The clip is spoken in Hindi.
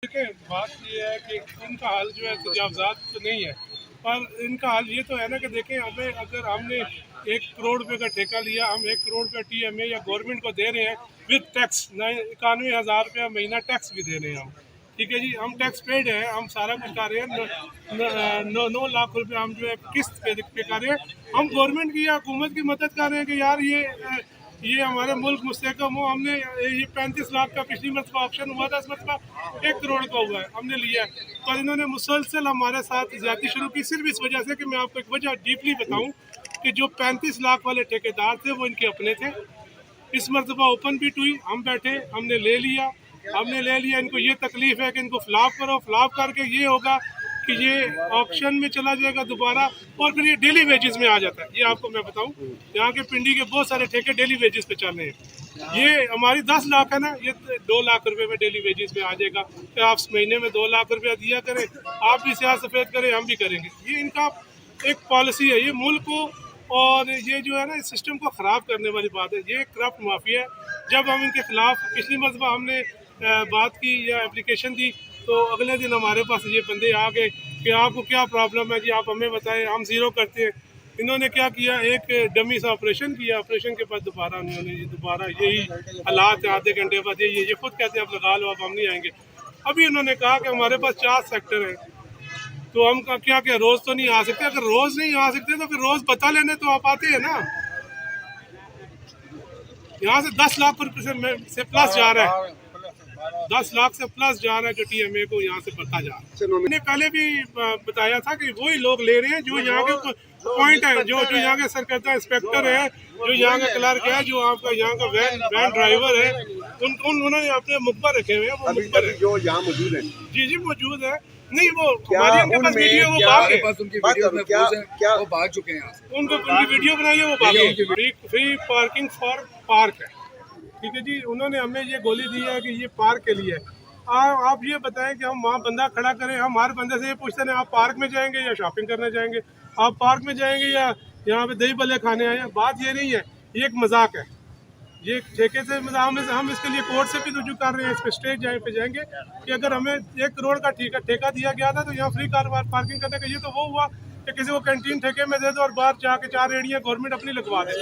देखिए, बात ये है कि इनका हाल जो है तजावज़ात तो नहीं है, पर इनका हाल ये तो है ना कि देखें, हमें अगर हमने 1 करोड़ रुपए का ठेका लिया, हम 1 करोड़ रुपये टीएमए या गवर्नमेंट को दे रहे हैं विद टैक्स, 91,000 रुपया महीना टैक्स भी दे रहे हैं हम। ठीक है जी, हम टैक्स पेड है, हम सारा कुछ कर रहे हैं। 9 लाख रुपए हम जो है किस्त पे कर रहे हैं। हम गवर्नमेंट की या हुकूमत की मदद कर रहे हैं कि यार ये हमारे मुल्क मुस्तकम हो। हमने ये 35 लाख का पिछली मरतबा ऑप्शन हुआ था, इस मरतबा 1 करोड़ का हुआ है, हमने लिया है। और इन्होंने मुसलसल हमारे साथ ज्यादती शुरू की, सिर्फ इस वजह से कि मैं आपको एक वजह डीपली बताऊं कि जो 35 लाख वाले ठेकेदार थे वो इनके अपने थे। इस मरतबा ओपन बिट हुई, हम बैठे, हमने ले लिया। इनको ये तकलीफ है कि इनको फ्लॉप करो, फ्लॉप करके ये होगा कि ये ऑप्शन में चला जाएगा दोबारा, और फिर ये डेली वेजेस में आ जाता है। ये आपको मैं बताऊं, यहाँ के पिंडी के बहुत सारे ठेके डेली वेजेस पे चल रहे हैं। ये हमारी 10 लाख है ना, ये 2 लाख रुपए में डेली वेजेस में आ जाएगा। तो आप महीने में 2 लाख रुपया दिया करें, आप भी सियासत सफेद करें, हम भी करेंगे। ये इनका एक पॉलिसी है, ये मुल्क को और ये जो है ना इस सिस्टम को ख़राब करने वाली बात है। ये करप्ट माफिया है। जब हम इनके खिलाफ पिछली मरतबा हमने बात की या एप्लीकेशन दी, तो अगले दिन हमारे पास ये बंदे आ गए कि आपको क्या प्रॉब्लम है जी, आप हमें बताएं, हम ज़ीरो करते हैं। इन्होंने क्या किया, एक डमी सा ऑपरेशन किया। ऑपरेशन के बाद दोबारा यही हालात है, आधे घंटे बाद ये खुद कहते हैं आप लगा लो, अब हम नहीं आएंगे। अभी उन्होंने कहा कि हमारे पास 4 सेक्टर हैं, तो हम क्या क्या रोज़ तो नहीं आ सकते। अगर रोज़ नहीं आ सकते तो फिर रोज़ बता लेने तो आप आते हैं ना। यहाँ से 10 लाख रुपये से प्लस जा रहा है, 10 लाख से प्लस जा रहा है जो टीएमए को यहाँ से पता जा रहा है। मैंने पहले भी बताया था कि वही लोग ले रहे हैं जो यहाँ के पॉइंट है, जो यहाँ के सरकर्ता इंस्पेक्टर है, जो यहाँ का क्लर्क है, जो आपका यहाँ का वैन ड्राइवर है, उन्होंने अपने मुखबर रखे हुए हैं। वो मुखबर जो यहाँ मौजूद है, जी मौजूद है। नहीं, वो हमारी उनके पास वीडियो, वो भाग गए, उनकी वीडियो में क्या वो भाग चुके हैं यहाँ से। उनकी वीडियो बनाई है, वो भाग गए। फ्री पार्किंग फॉर पार्क है, ठीक है जी। उन्होंने हमें ये गोली दी है कि ये पार्क के लिए है। आप ये बताएं कि हम वहाँ बंदा खड़ा करें, हम हर बंदे से ये पूछते हैं आप पार्क में जाएंगे या शॉपिंग करने जाएंगे, आप पार्क में जाएंगे या यहाँ पे दही भल्ले खाने आए हैं। बात ये नहीं है, ये एक मजाक है, ये ठेके से हम इसके लिए कोर्ट से भी रुजू कर रहे हैं, इस पर स्टेज पे जाएंगे कि अगर हमें 1 करोड़ का ठेका दिया गया था तो यहाँ फ्री कार पार्किंग करने का। ये तो वो हुआ कि किसी को कैंटीन ठेके में दे दो और बाहर जाके 4 रेहड़ियाँ गवर्नमेंट अपनी लगवा दे।